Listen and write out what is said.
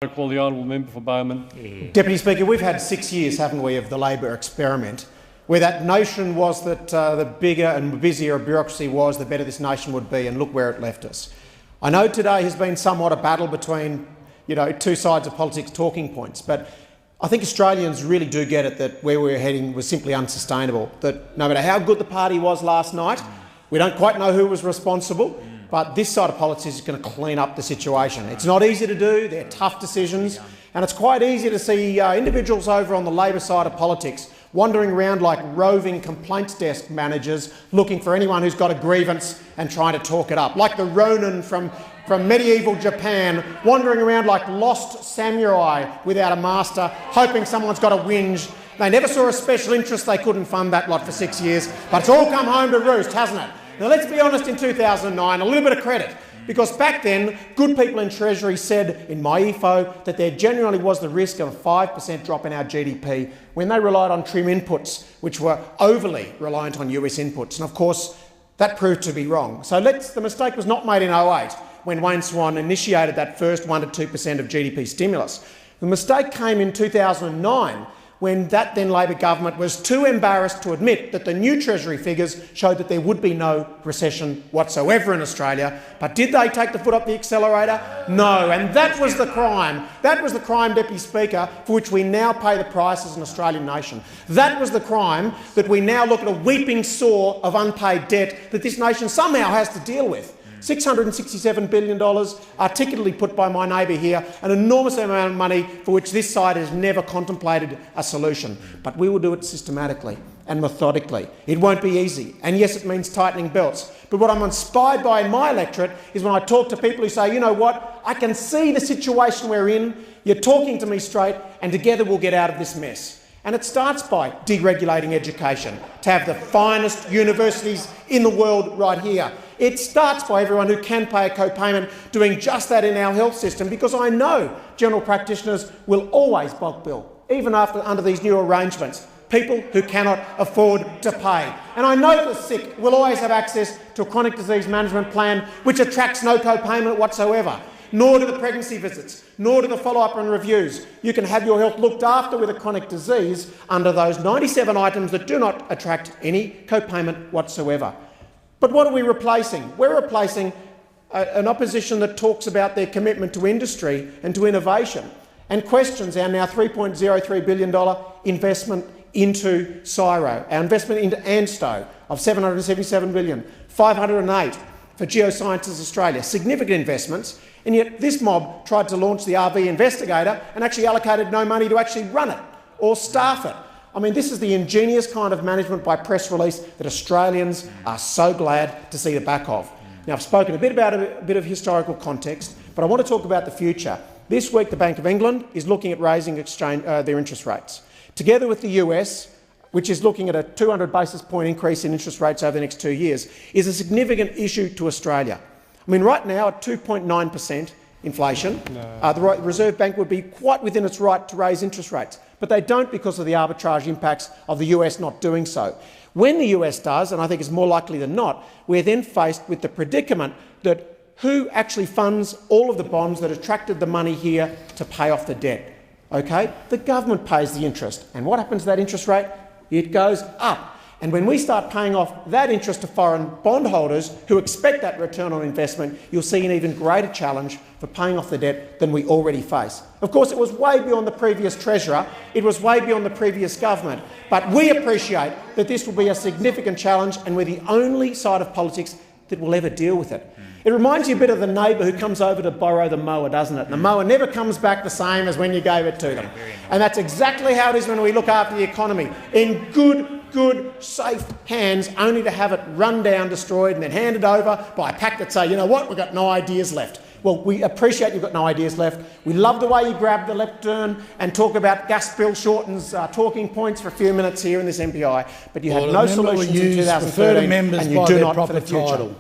I call the honourable member for Bowman. Yeah. Deputy Speaker, we've had 6 years, haven't we, of the Labor experiment, where that notion was that the bigger and busier a bureaucracy was, the better this nation would be, and look where it left us. I know today has been somewhat a battle between, two sides of politics talking points, but I think Australians really do get it that where we were heading was simply unsustainable, that no matter how good the party was last night, we don't quite know who was responsible, but this side of politics is going to clean up the situation. It's not easy to do, they're tough decisions, and it's quite easy to see individuals over on the Labor side of politics wandering around like roving complaints desk managers looking for anyone who's got a grievance and trying to talk it up, like the Ronin from medieval Japan, wandering around like lost samurai without a master, hoping someone's got a whinge. They never saw a special interest, they couldn't fund that lot for 6 years, but it's all come home to roost, hasn't it? Now let's be honest, in 2009, a little bit of credit, because back then good people in Treasury said in my EFO that there genuinely was the risk of a 5% drop in our GDP when they relied on trim inputs, which were overly reliant on US inputs. And of course, that proved to be wrong. So the mistake was not made in 2008 when Wayne Swan initiated that first 1 to 2% of GDP stimulus. The mistake came in 2009 when that then Labor government was too embarrassed to admit that the new Treasury figures showed that there would be no recession whatsoever in Australia. But did they take the foot off the accelerator? No, and that was the crime. That was the crime, Deputy Speaker, for which we now pay the price as an Australian nation. That was the crime that we now look at a weeping sore of unpaid debt that this nation somehow has to deal with. $667 billion, articulately put by my neighbour here, an enormous amount of money for which this side has never contemplated a solution. But we will do it systematically and methodically. It won't be easy, and yes, it means tightening belts. But what I'm inspired by in my electorate is when I talk to people who say, you know what, I can see the situation we're in, you're talking to me straight, and together we'll get out of this mess. And it starts by deregulating education, to have the finest universities in the world right here. It starts by everyone who can pay a co-payment doing just that in our health system, because I know general practitioners will always bulk bill, even under these new arrangements, people who cannot afford to pay. And I know the sick will always have access to a chronic disease management plan which attracts no co-payment whatsoever. Nor do the pregnancy visits, nor do the follow-up and reviews. You can have your health looked after with a chronic disease under those 97 items that do not attract any co-payment whatsoever. But what are we replacing? We're replacing an opposition that talks about their commitment to industry and to innovation and questions our now $3.03 billion investment into CSIRO, our investment into ANSTO of $777 billion, $508 for Geosciences Australia, significant investments. And yet this mob tried to launch the RV Investigator and actually allocated no money to actually run it or staff it. I mean, this is the ingenious kind of management by press release that Australians are so glad to see the back of. Now, I've spoken a bit about a bit of historical context, but I want to talk about the future. This week, the Bank of England is looking at raising their interest rates. Together with the US, which is looking at a 200 basis point increase in interest rates over the next 2 years, is a significant issue to Australia. I mean, right now at 2.9% inflation, the Reserve Bank would be quite within its right to raise interest rates, but they don't because of the arbitrage impacts of the US not doing so. When the US does, and I think it's more likely than not, we're then faced with the predicament that who actually funds all of the bonds that attracted the money here to pay off the debt? Okay? The government pays the interest. And what happens to that interest rate? It goes up. And when we start paying off that interest to foreign bondholders who expect that return on investment, you'll see an even greater challenge for paying off the debt than we already face. Of course, it was way beyond the previous Treasurer, it was way beyond the previous government, but we appreciate that this will be a significant challenge and we're the only side of politics that will ever deal with it. It reminds you a bit of the neighbour who comes over to borrow the mower, doesn't it? And the mower never comes back the same as when you gave it to them. And that's exactly how it is when we look after the economy. In good, safe hands, only to have it run down, destroyed, and then handed over by a pack that say, you know what, we've got no ideas left. Well, we appreciate you've got no ideas left. We love the way you grab the lectern and talk about Gus Bill Shorten's talking points for a few minutes here in this MPI, but you had no solutions in 2013 and you do not for the future.